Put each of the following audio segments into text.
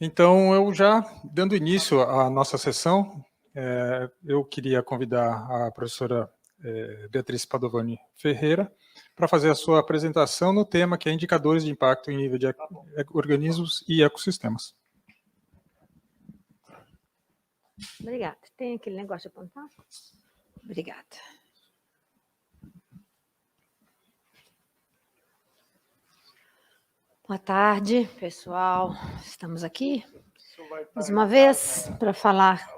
Então, eu já dando início à nossa sessão, eu queria convidar a professora Beatriz Padovani Ferreira para fazer a sua apresentação no tema que é indicadores de impacto em nível de organismos e ecossistemas. Obrigada. Tem aquele negócio de apontar? Obrigada. Boa tarde, pessoal. Estamos aqui mais uma vez para falar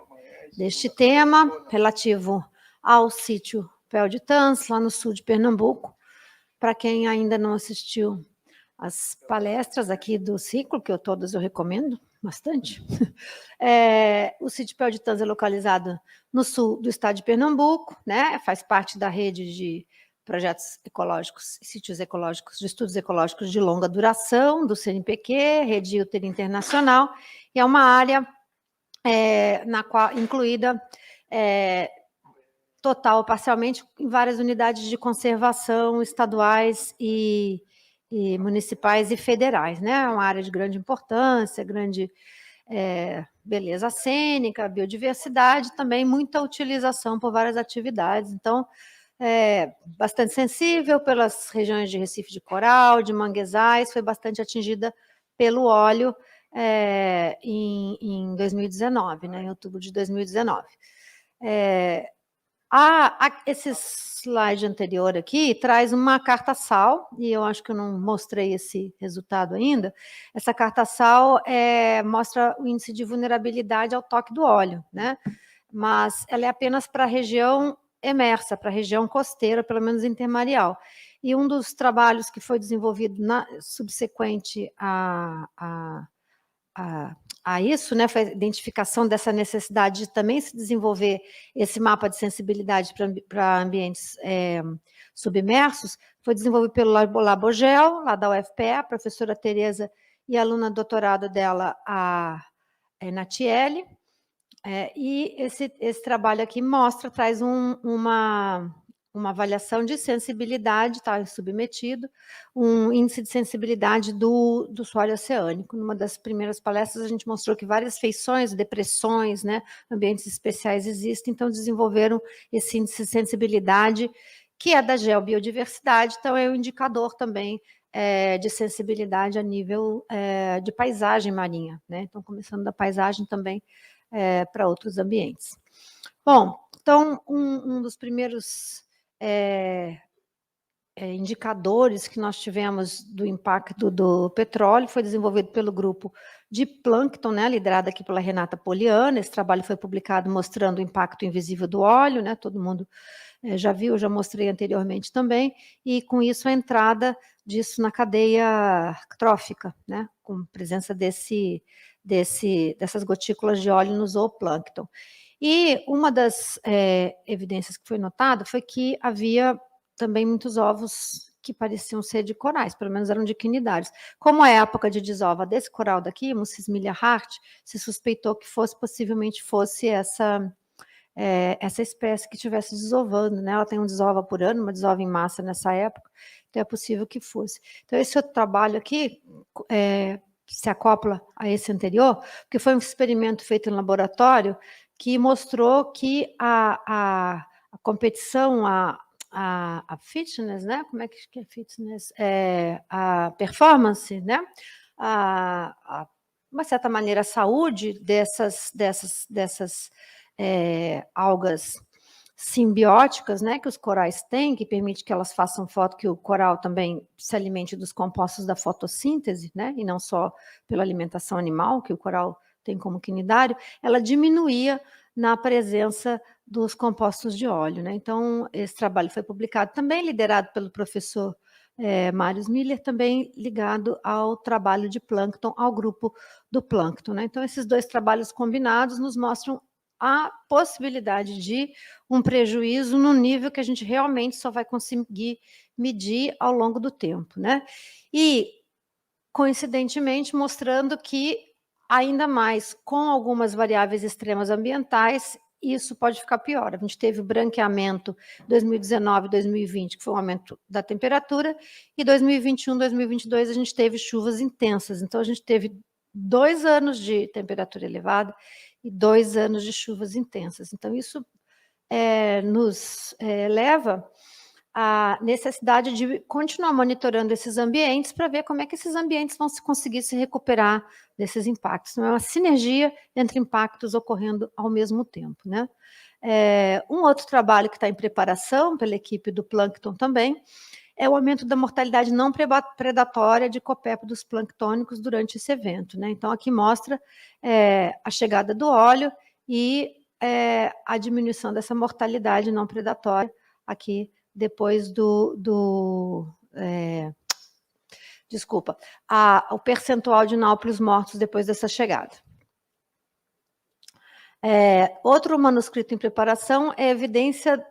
deste tema relativo ao sítio Pel de Tans, lá no sul de Pernambuco. Para quem ainda não assistiu às palestras aqui do ciclo, que todas eu recomendo bastante, o sítio Pel de Tans é localizado no sul do estado de Pernambuco, né? Faz parte da rede de projetos ecológicos, sítios ecológicos, de estudos ecológicos de longa duração, do CNPq, Rede Útero Internacional, e é uma área na qual incluída total ou parcialmente em várias unidades de conservação estaduais e municipais e federais, né? É uma área de grande importância, grande beleza cênica, biodiversidade, também muita utilização por várias atividades. Então, bastante sensível pelas regiões de Recife de Coral, de manguezais, foi bastante atingida pelo óleo em 2019, né, em outubro de 2019. Esse slide anterior aqui traz uma carta-sal, e eu acho que eu não mostrei esse resultado ainda. Essa carta-sal mostra o índice de vulnerabilidade ao toque do óleo, né? Mas ela é apenas para a região emersa, para a região costeira, pelo menos intermareal. E um dos trabalhos que foi desenvolvido subsequente a isso, né, foi a identificação dessa necessidade de também se desenvolver esse mapa de sensibilidade para ambientes submersos, foi desenvolvido pelo Labogel, lá da UFPE, a professora Tereza e a aluna doutorado dela, a Natiele, e esse trabalho aqui traz uma avaliação de sensibilidade, está submetido, um índice de sensibilidade do solo oceânico. Numa das primeiras palestras, a gente mostrou que várias feições, depressões, né, ambientes especiais existem, então desenvolveram esse índice de sensibilidade, que é da geobiodiversidade, então é um indicador também de sensibilidade a nível de paisagem marinha, né? Então, começando da paisagem também para outros ambientes. Bom, então, um dos primeiros indicadores que nós tivemos do impacto do petróleo foi desenvolvido pelo grupo de plâncton, né, liderado aqui pela Renata Poliana. Esse trabalho foi publicado mostrando o impacto invisível do óleo, né, todo mundo já viu, já mostrei anteriormente também, e com isso a entrada disso na cadeia trófica, né, com presença dessas gotículas de óleo no zooplâncton. E uma das evidências que foi notada foi que havia também muitos ovos que pareciam ser de corais, pelo menos eram de quinidários. Como é a época de desova desse coral daqui, Mucismilia hart, se suspeitou que possivelmente fosse essa espécie que estivesse desovando, né? Ela tem um desova por ano, uma desova em massa nessa época, então é possível que fosse. Então, esse outro trabalho aqui se acopla a esse anterior, porque foi um experimento feito no laboratório que mostrou que a competição, a fitness, né? Como é que é fitness? A performance, né? Uma certa maneira, a saúde dessas algas simbióticas, né, que os corais têm, que permite que elas façam que o coral também se alimente dos compostos da fotossíntese, né, e não só pela alimentação animal, que o coral tem como quinidário, ela diminuía na presença dos compostos de óleo, né? Então, esse trabalho foi publicado também, liderado pelo professor Marius Miller, também ligado ao trabalho de plâncton, ao grupo do plâncton, né? Então, esses dois trabalhos combinados nos mostram a possibilidade de um prejuízo no nível que a gente realmente só vai conseguir medir ao longo do tempo, né? E, coincidentemente, mostrando que, ainda mais com algumas variáveis extremas ambientais, isso pode ficar pior. A gente teve o branqueamento 2019 e 2020, que foi um aumento da temperatura, e 2021, 2022 a gente teve chuvas intensas. Então, a gente teve 2 anos de temperatura elevada e 2 anos de chuvas intensas. Então, isso nos leva à necessidade de continuar monitorando esses ambientes para ver como é que esses ambientes vão conseguir se recuperar desses impactos. Então, é uma sinergia entre impactos ocorrendo ao mesmo tempo, né? Um outro trabalho que está em preparação pela equipe do plâncton também é o aumento da mortalidade não predatória de copépodos planctônicos durante esse evento, né? Então, aqui mostra a chegada do óleo e a diminuição dessa mortalidade não predatória aqui depois desculpa, o percentual de náuplios mortos depois dessa chegada. Outro manuscrito em preparação é a evidência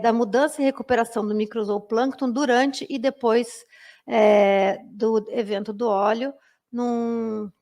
da mudança e recuperação do microzooplâncton durante e depois do evento do óleo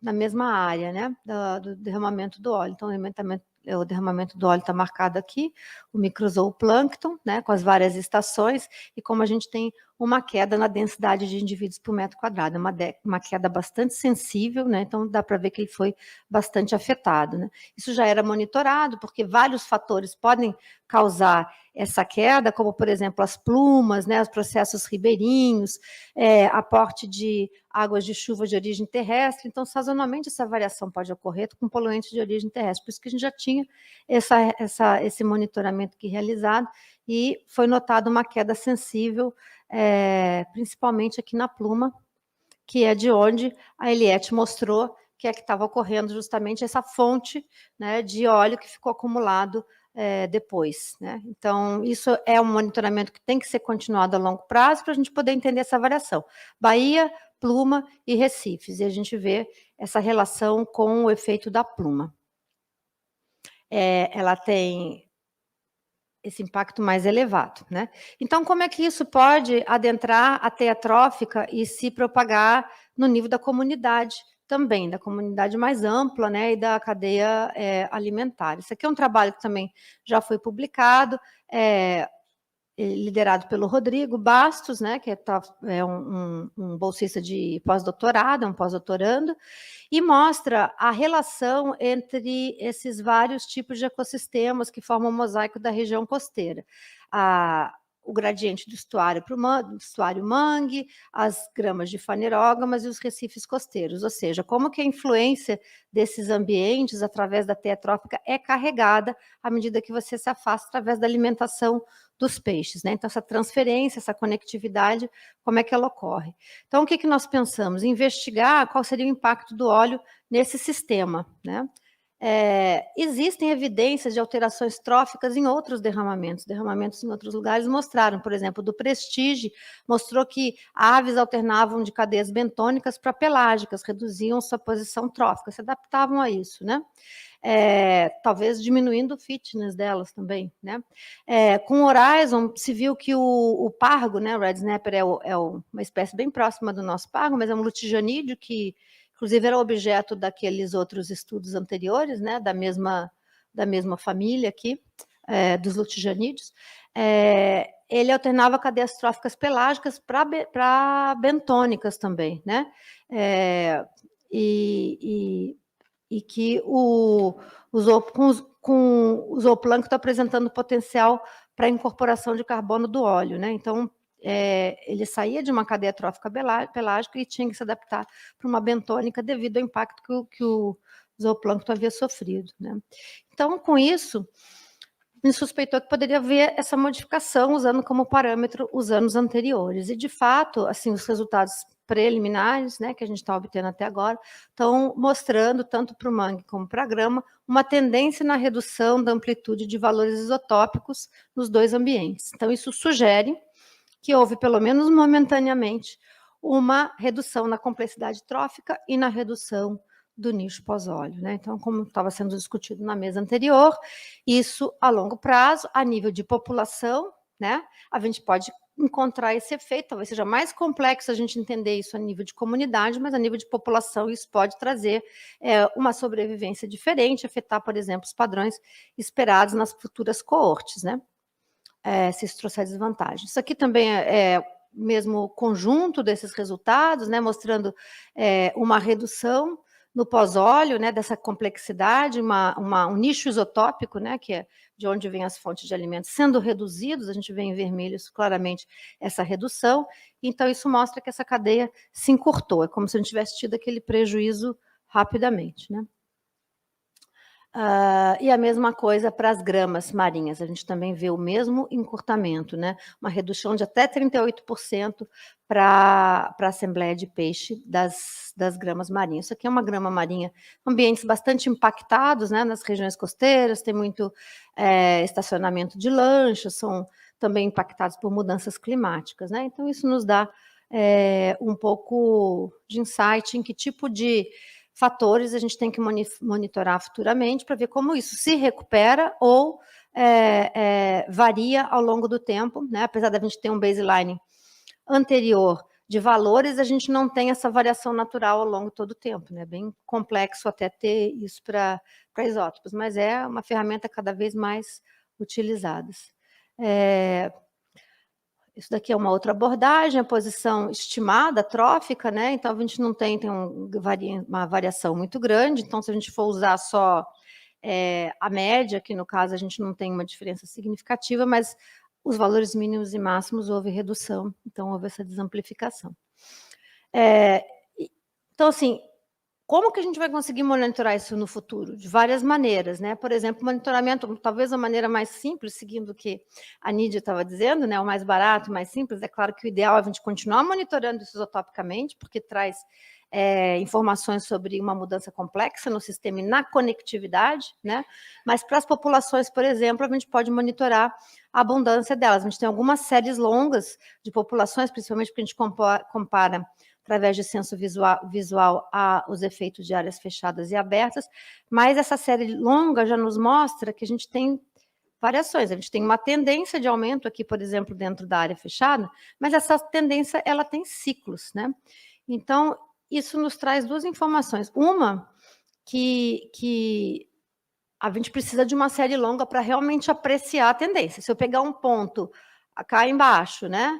na mesma área, né, do derramamento do óleo. Então, o derramamento do óleo está marcado aqui, o microzooplâncton, né, com as várias estações, e como a gente tem uma queda na densidade de indivíduos por metro quadrado, uma queda bastante sensível, né, então dá para ver que ele foi bastante afetado, né. Isso já era monitorado, porque vários fatores podem causar essa queda, como, por exemplo, as plumas, né, os processos ribeirinhos, aporte de águas de chuva de origem terrestre. Então, sazonalmente, essa variação pode ocorrer com poluentes de origem terrestre. Por isso que a gente já tinha esse monitoramento aqui realizado e foi notada uma queda sensível, principalmente aqui na pluma, que é de onde a Eliette mostrou que estava ocorrendo justamente essa fonte, né, de óleo que ficou acumulado depois, né? Então, isso é um monitoramento que tem que ser continuado a longo prazo para a gente poder entender essa variação. Bahia, pluma e Recifes, e a gente vê essa relação com o efeito da pluma. Ela tem esse impacto mais elevado, né? Então, como é que isso pode adentrar a teia trófica e se propagar no nível da comunidade também, da comunidade mais ampla, né, e da cadeia alimentar? Isso aqui é um trabalho que também já foi publicado, liderado pelo Rodrigo Bastos, né, que é um bolsista de pós-doutorado, um pós-doutorando, e mostra a relação entre esses vários tipos de ecossistemas que formam o mosaico da região costeira. O gradiente do estuário mangue, as gramas de fanerógamas e os recifes costeiros, ou seja, como que a influência desses ambientes através da teia trófica é carregada à medida que você se afasta através da alimentação dos peixes, né? Então, essa transferência, essa conectividade, como é que ela ocorre? Então, o que nós pensamos? Investigar qual seria o impacto do óleo nesse sistema, né? Existem evidências de alterações tróficas em outros derramamentos em outros lugares mostraram, por exemplo, do Prestige, mostrou que aves alternavam de cadeias bentônicas para pelágicas, reduziam sua posição trófica, se adaptavam a isso, né? Talvez diminuindo o fitness delas também, né? Com o Horizon, se viu que o pargo, né, o Red Snapper uma espécie bem próxima do nosso pargo, mas é um lutijanídeo que, inclusive, era objeto daqueles outros estudos anteriores, né, da mesma família aqui, dos lutijanídeos. Ele alternava cadeias tróficas pelágicas para bentônicas também, né? E que com o zooplâncton apresentando potencial para a incorporação de carbono do óleo, né? Então, ele saía de uma cadeia trófica pelágica e tinha que se adaptar para uma bentônica devido ao impacto que o zooplâncton havia sofrido, né? Então, com isso, me suspeitou que poderia haver essa modificação usando como parâmetro os anos anteriores. E, de fato, assim, os resultados preliminares, né, que a gente está obtendo até agora, estão mostrando, tanto para o mangue como para a grama, uma tendência na redução da amplitude de valores isotópicos nos dois ambientes. Então, isso sugere que houve, pelo menos momentaneamente, uma redução na complexidade trófica e na redução do nicho pós-óleo, né? Então, como estava sendo discutido na mesa anterior, isso a longo prazo, a nível de população, né? A gente pode encontrar esse efeito, talvez seja mais complexo a gente entender isso a nível de comunidade, mas a nível de população isso pode trazer uma sobrevivência diferente, afetar, por exemplo, os padrões esperados nas futuras coortes, né? Se isso trouxer desvantagem. Isso aqui também é mesmo conjunto desses resultados, né, mostrando uma redução no pós-óleo, né, dessa complexidade, um nicho isotópico, né, que é de onde vêm as fontes de alimentos, sendo reduzidos, a gente vê em vermelho isso, claramente essa redução, então isso mostra que essa cadeia se encurtou, é como se a gente tivesse tido aquele prejuízo rapidamente, né? E a mesma coisa para as gramas marinhas, a gente também vê o mesmo encurtamento, né? Uma redução de até 38% para a assembleia de peixe das gramas marinhas. Isso aqui é uma grama marinha, ambientes bastante impactados, né? Nas regiões costeiras, tem muito estacionamento de lanchas, são também impactados por mudanças climáticas, né? Então, isso nos dá um pouco de insight em que tipo de fatores a gente tem que monitorar futuramente para ver como isso se recupera ou varia ao longo do tempo, né? Apesar da gente ter um baseline anterior de valores, a gente não tem essa variação natural ao longo de todo o tempo, né? Bem complexo até ter isso para isótopos, mas é uma ferramenta cada vez mais utilizada. Isso daqui é uma outra abordagem, a posição estimada, trófica, né? Então, a gente não tem uma variação muito grande, então, se a gente for usar só a média, que no caso a gente não tem uma diferença significativa, mas os valores mínimos e máximos houve redução, então houve essa desamplificação. Então, assim, como que a gente vai conseguir monitorar isso no futuro? De várias maneiras, né? Por exemplo, monitoramento, talvez a maneira mais simples, seguindo o que a Nídia estava dizendo, né? O mais barato, mais simples. É claro que o ideal é a gente continuar monitorando isso isotopicamente, porque traz informações sobre uma mudança complexa no sistema e na conectividade, né? Mas para as populações, por exemplo, a gente pode monitorar a abundância delas. A gente tem algumas séries longas de populações, principalmente porque a gente compara através de senso visual os efeitos de áreas fechadas e abertas, mas essa série longa já nos mostra que a gente tem variações, a gente tem uma tendência de aumento aqui, por exemplo, dentro da área fechada, mas essa tendência, ela tem ciclos, né? Então, isso nos traz duas informações. Uma, que a gente precisa de uma série longa para realmente apreciar a tendência. Se eu pegar um ponto cá embaixo, né?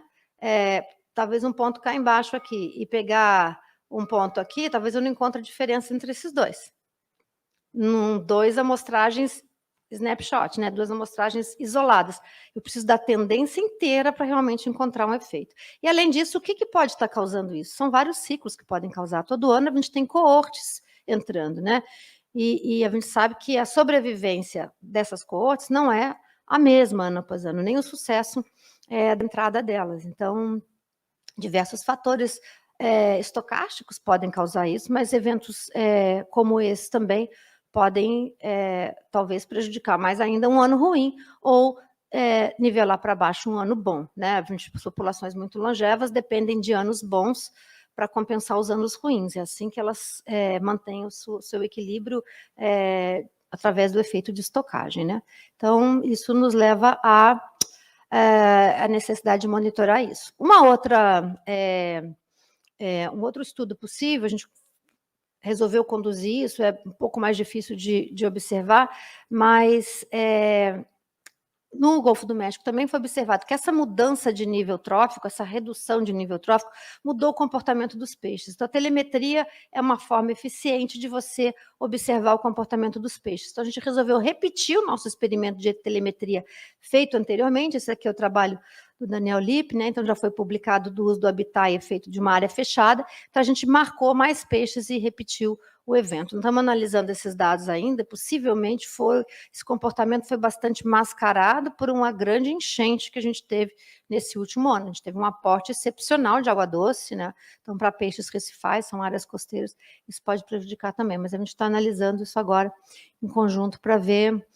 Talvez um ponto cá embaixo aqui e pegar um ponto aqui, talvez eu não encontre a diferença entre esses dois. Dois amostragens snapshot, né? Duas amostragens isoladas. Eu preciso da tendência inteira para realmente encontrar um efeito. E, além disso, o que pode estar causando isso? São vários ciclos que podem causar. Todo ano a gente tem coortes entrando, né? E a gente sabe que a sobrevivência dessas coortes não é a mesma ano após ano, nem o sucesso da entrada delas. Então, diversos fatores estocásticos podem causar isso, mas eventos como esse também podem, talvez, prejudicar mais ainda um ano ruim ou nivelar para baixo um ano bom, né? As populações muito longevas dependem de anos bons para compensar os anos ruins. É assim que elas mantêm o seu equilíbrio através do efeito de estocagem, né? Então, isso nos leva a necessidade de monitorar isso. Um outro estudo possível, a gente resolveu conduzir isso, é um pouco mais difícil de observar, mas no Golfo do México também foi observado que essa mudança de nível trófico, essa redução de nível trófico, mudou o comportamento dos peixes. Então, a telemetria é uma forma eficiente de você observar o comportamento dos peixes. Então, a gente resolveu repetir o nosso experimento de telemetria feito anteriormente. Esse aqui é o trabalho do Daniel Lipp, né? Então já foi publicado do uso do habitat e efeito de uma área fechada. Então, a gente marcou mais peixes e repetiu o evento. Não estamos analisando esses dados ainda, possivelmente esse comportamento foi bastante mascarado por uma grande enchente que a gente teve nesse último ano. A gente teve um aporte excepcional de água doce, né? Então, para peixes recifais, são áreas costeiras, isso pode prejudicar também, mas a gente está analisando isso agora em conjunto para ver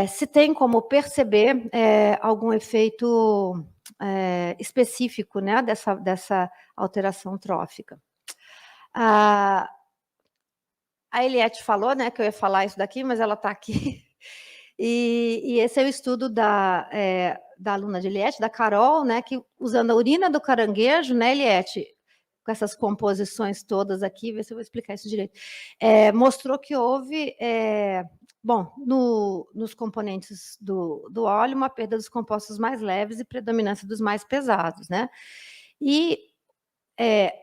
se tem como perceber algum efeito específico, né, dessa alteração trófica. A Eliette falou, né, que eu ia falar isso daqui, mas ela está aqui. E esse é o estudo da aluna de Eliette, da Carol, né, que usando a urina do caranguejo, né, Eliette, com essas composições todas aqui, ver se eu vou explicar isso direito, mostrou que houve, nos componentes do óleo, uma perda dos compostos mais leves e predominância dos mais pesados, né? E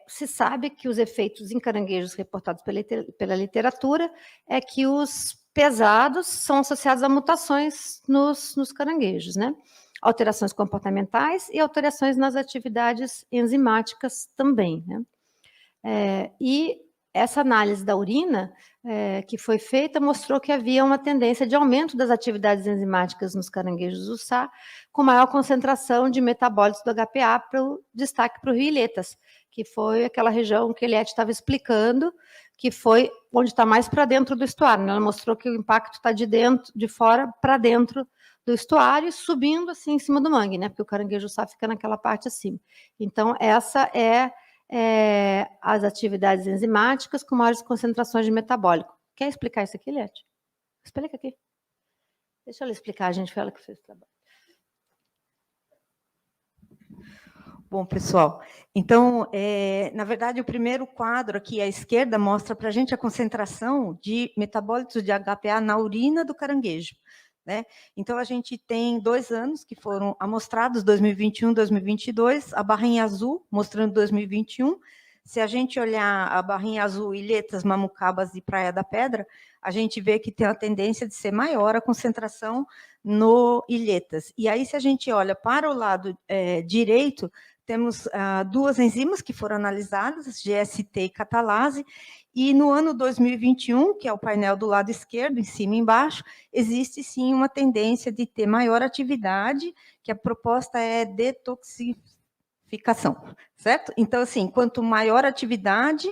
se sabe que os efeitos em caranguejos reportados pela literatura é que os pesados são associados a mutações nos caranguejos, né? Alterações comportamentais e alterações nas atividades enzimáticas também, né? E essa análise da urina que foi feita mostrou que havia uma tendência de aumento das atividades enzimáticas nos caranguejos uçá, com maior concentração de metabólitos do HPA, destaque para o Rio Ilhetas, que foi aquela região que Eliette estava explicando, que foi onde está mais para dentro do estuário, né? Ela mostrou que o impacto está de fora para dentro do estuário, subindo assim em cima do mangue, né? Porque o caranguejo uçá fica naquela parte acima. Então, essa as atividades enzimáticas com maiores concentrações de metabólico. Quer explicar isso aqui, Eliette? Explica aqui. Deixa ela explicar, a gente foi ela que fez o trabalho. Bom, pessoal, então, na verdade, o primeiro quadro aqui à esquerda mostra para a gente a concentração de metabólitos de HPA na urina do caranguejo, né? Então, a gente tem 2 anos que foram amostrados, 2021 e 2022, a barrinha azul mostrando 2021. Se a gente olhar a barrinha azul, Ilhetas, Mamucabas e Praia da Pedra, a gente vê que tem a tendência de ser maior a concentração no Ilhetas. E aí, se a gente olha para o lado direito, temos 2 enzimas que foram analisadas, GST e catalase, e no ano 2021, que é o painel do lado esquerdo, em cima e embaixo, existe sim uma tendência de ter maior atividade, que a proposta é detoxificação, certo? Então, assim, quanto maior atividade,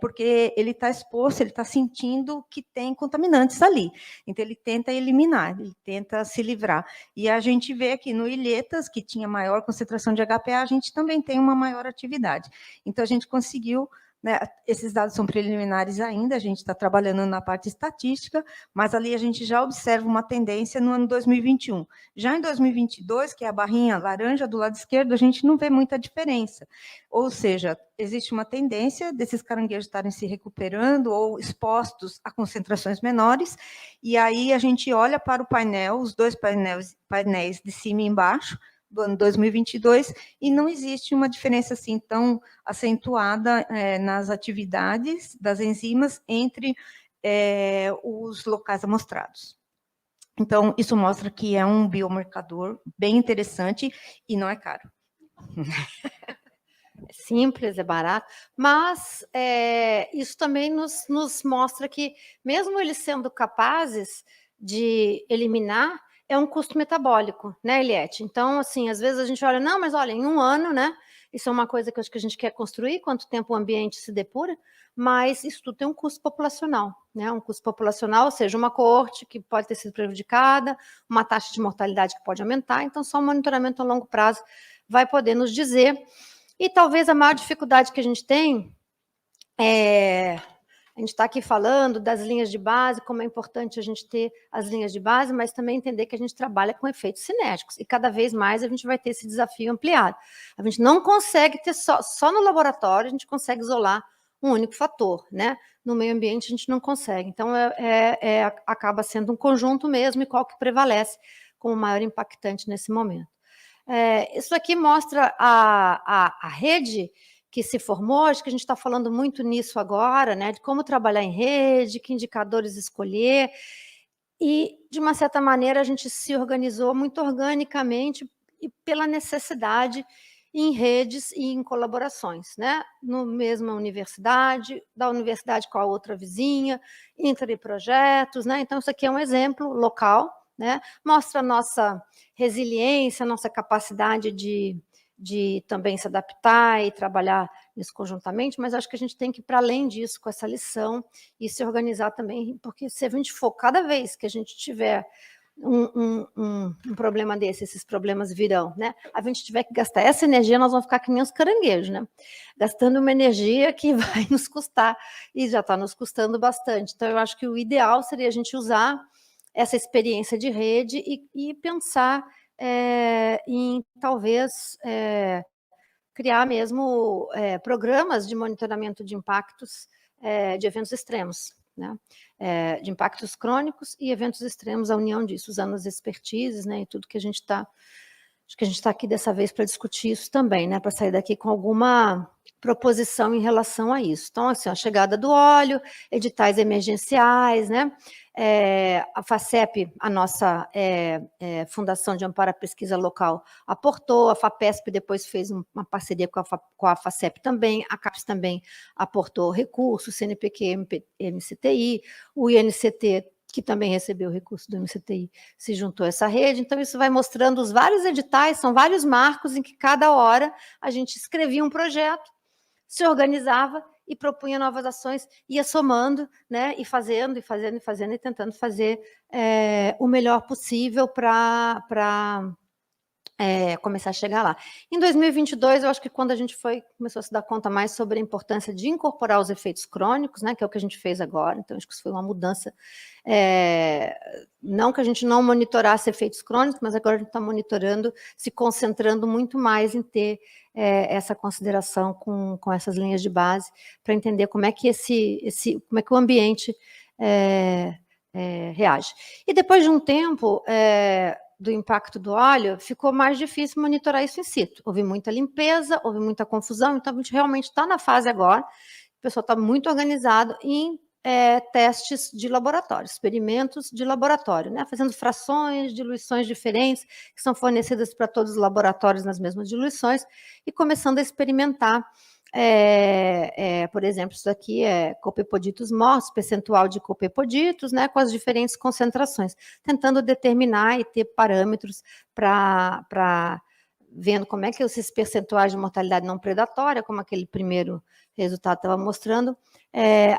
porque ele está exposto, ele está sentindo que tem contaminantes ali. Então, ele tenta eliminar, ele tenta se livrar. E a gente vê aqui no Ilhetas, que tinha maior concentração de HPA, a gente também tem uma maior atividade. Então, a gente conseguiu, né, esses dados são preliminares ainda, a gente está trabalhando na parte estatística, mas ali a gente já observa uma tendência no ano 2021. Já em 2022, que é a barrinha laranja do lado esquerdo, a gente não vê muita diferença. Ou seja, existe uma tendência desses caranguejos estarem se recuperando ou expostos a concentrações menores, e aí a gente olha para o painel, os 2 painéis de cima e embaixo, do ano 2022, e não existe uma diferença assim tão acentuada nas atividades das enzimas entre os locais amostrados. Então, isso mostra que é um biomarcador bem interessante e não é caro. É simples, é barato, mas isso também nos mostra que, mesmo eles sendo capazes de eliminar, é um custo metabólico, né, Eliette? Então, assim, às vezes a gente olha, não, mas olha, em 1 ano, né? Isso é uma coisa que eu acho que a gente quer construir, quanto tempo o ambiente se depura, mas isso tudo tem um custo populacional, né? Um custo populacional, ou seja, uma coorte que pode ter sido prejudicada, uma taxa de mortalidade que pode aumentar, então só um monitoramento a longo prazo vai poder nos dizer. E talvez a maior dificuldade que a gente tem a gente está aqui falando das linhas de base, como é importante a gente ter as linhas de base, mas também entender que a gente trabalha com efeitos cinéticos, e cada vez mais a gente vai ter esse desafio ampliado. A gente não consegue ter só no laboratório, a gente consegue isolar um único fator, né? No meio ambiente a gente não consegue. Então, acaba sendo um conjunto mesmo, e qual que prevalece como maior impactante nesse momento. Isso aqui mostra a rede que se formou, acho que a gente está falando muito nisso agora, né, de como trabalhar em rede, que indicadores escolher, e, de uma certa maneira, a gente se organizou muito organicamente e pela necessidade em redes e em colaborações, né, no mesma universidade, da universidade com a outra vizinha, entre projetos, né, então isso aqui é um exemplo local, né, mostra a nossa resiliência, a nossa capacidade de também se adaptar e trabalhar isso conjuntamente, mas acho que a gente tem que ir para além disso com essa lição e se organizar também, porque se a gente for, cada vez que a gente tiver um problema desse, esses problemas virão, né? A gente tiver que gastar essa energia, nós vamos ficar que nem os caranguejos, né? Gastando uma energia que vai nos custar, e já está nos custando bastante. Então, eu acho que o ideal seria a gente usar essa experiência de rede e pensar em talvez criar mesmo programas de monitoramento de impactos de eventos extremos, né? De impactos crônicos e eventos extremos, a união disso, usando as expertises, né, e tudo que a gente Acho que a gente está aqui dessa vez para discutir isso também, né? Para sair daqui com alguma proposição em relação a isso. Então, assim, a chegada do óleo, editais emergenciais, né? A FACEP, a nossa Fundação de Amparo à Pesquisa Local, aportou, a FAPESP depois fez uma parceria com a FACEP também, a CAPES também aportou recursos, CNPq, MCTI, o INCT, que também recebeu o recurso do MCTI, se juntou a essa rede. Então, isso vai mostrando os vários editais, são vários marcos em que cada hora a gente escrevia um projeto, se organizava e propunha novas ações, ia somando, né, e fazendo, e tentando fazer o melhor possível para começar a chegar lá. Em 2022, eu acho que quando a gente começou a se dar conta mais sobre a importância de incorporar os efeitos crônicos, né, que é o que a gente fez agora, então acho que isso foi uma mudança, não que a gente não monitorasse efeitos crônicos, mas agora a gente está monitorando, se concentrando muito mais em ter essa consideração com essas linhas de base, para entender como é que como é que o ambiente reage. E depois de um tempo do impacto do óleo, ficou mais difícil monitorar isso in situ. Houve muita limpeza, houve muita confusão, então a gente realmente está na fase agora, o pessoal está muito organizado em testes de laboratório, experimentos de laboratório, né? Fazendo frações, diluições diferentes, que são fornecidas para todos os laboratórios nas mesmas diluições, e começando a experimentar. Por exemplo, isso daqui é copepoditos mortos, percentual de copepoditos, né, com as diferentes concentrações, tentando determinar e ter parâmetros para vendo como é que esses percentuais de mortalidade não predatória, como aquele primeiro resultado estava mostrando,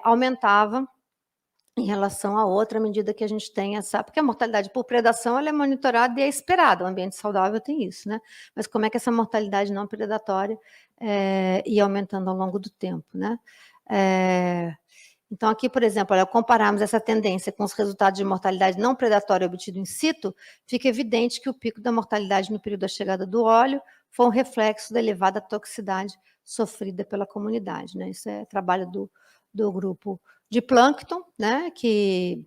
aumentava em relação a outra, à medida que a gente tem porque a mortalidade por predação ela é monitorada e é esperada, o ambiente saudável tem isso, né? Mas como é que essa mortalidade não predatória ia aumentando ao longo do tempo, né? Então, aqui, por exemplo, ao compararmos essa tendência com os resultados de mortalidade não predatória obtido in situ, fica evidente que o pico da mortalidade no período da chegada do óleo foi um reflexo da elevada toxicidade sofrida pela comunidade, né? Isso é trabalho do grupo de plâncton, né, que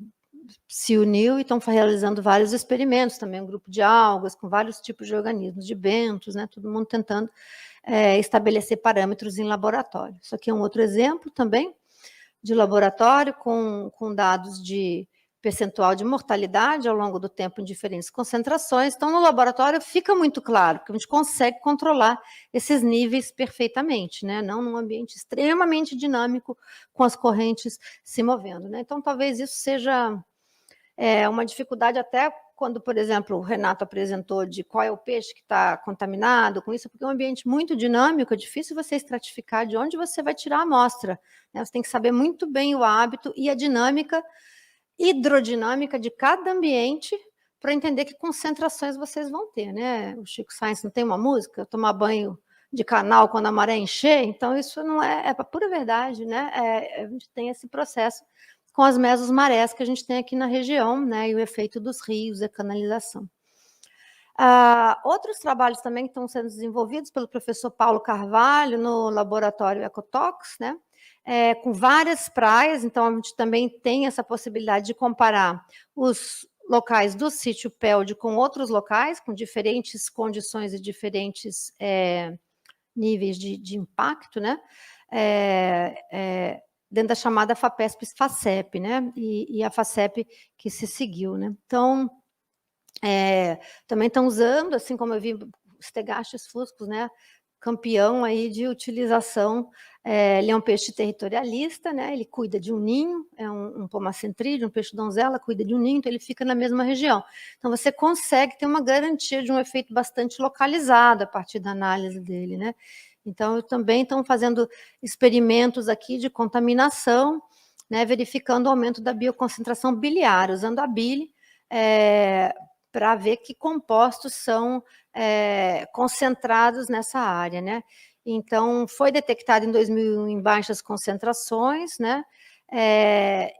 se uniu e estão realizando vários experimentos, também um grupo de algas com vários tipos de organismos, de bentos, né, todo mundo tentando estabelecer parâmetros em laboratório. Isso aqui é um outro exemplo também de laboratório com dados de percentual de mortalidade ao longo do tempo em diferentes concentrações. Então, no laboratório fica muito claro que a gente consegue controlar esses níveis perfeitamente, né? Não num ambiente extremamente dinâmico, com as correntes se movendo, né? Então, talvez isso seja uma dificuldade até quando, por exemplo, o Renato apresentou de qual é o peixe que está contaminado com isso, porque é um ambiente muito dinâmico, é difícil você estratificar de onde você vai tirar a amostra, né? Você tem que saber muito bem o hábito e a dinâmica hidrodinâmica de cada ambiente para entender que concentrações vocês vão ter, né? O Chico Sainz não tem uma música, tomar banho de canal quando a maré encher, então isso não é para pura verdade, né? A gente tem esse processo com as mesomarés que a gente tem aqui na região, né? E o efeito dos rios, a canalização. Outros trabalhos também que estão sendo desenvolvidos pelo professor Paulo Carvalho no laboratório Ecotox, né? Com várias praias, então a gente também tem essa possibilidade de comparar os locais do sítio Pelde com outros locais, com diferentes condições e diferentes níveis de impacto, né? Dentro da chamada FAPESP-FACEP, né? E a FACEP que se seguiu, né? Então, também estão usando, assim como eu vi, os tegastes fuscos, né? Campeão aí de utilização, ele é um peixe territorialista, né? Ele cuida de um ninho, é um pomacentrídeo, um peixe donzela, cuida de um ninho, então ele fica na mesma região. Então você consegue ter uma garantia de um efeito bastante localizado a partir da análise dele, né? Então também estão fazendo experimentos aqui de contaminação, né? Verificando o aumento da bioconcentração biliar, usando a bile para ver que compostos são concentrados nessa área, né? Então, foi detectado em 2001 em baixas concentrações, né?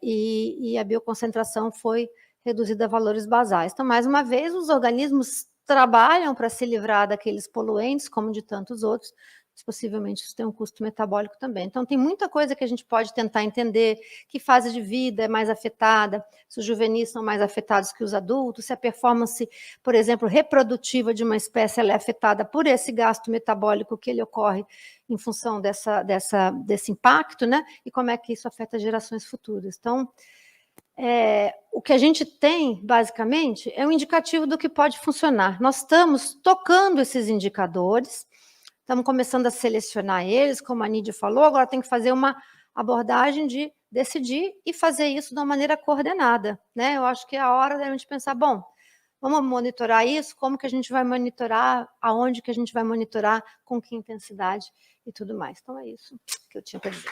E a bioconcentração foi reduzida a valores basais. Então, mais uma vez, os organismos trabalham para se livrar daqueles poluentes, como de tantos outros, mas possivelmente isso tem um custo metabólico também. Então, tem muita coisa que a gente pode tentar entender, que fase de vida é mais afetada, se os juvenis são mais afetados que os adultos, se a performance, por exemplo, reprodutiva de uma espécie ela é afetada por esse gasto metabólico que ele ocorre em função desse impacto, né? E como é que isso afeta gerações futuras. Então, o que a gente tem, basicamente, é um indicativo do que pode funcionar. Nós estamos tocando esses indicadores, estamos começando a selecionar eles, como a Nídia falou, agora tem que fazer uma abordagem de decidir e fazer isso de uma maneira coordenada, né? Eu acho que é a hora da gente pensar, bom, vamos monitorar isso, como que a gente vai monitorar, aonde que a gente vai monitorar, com que intensidade e tudo mais. Então, é isso que eu tinha para dizer.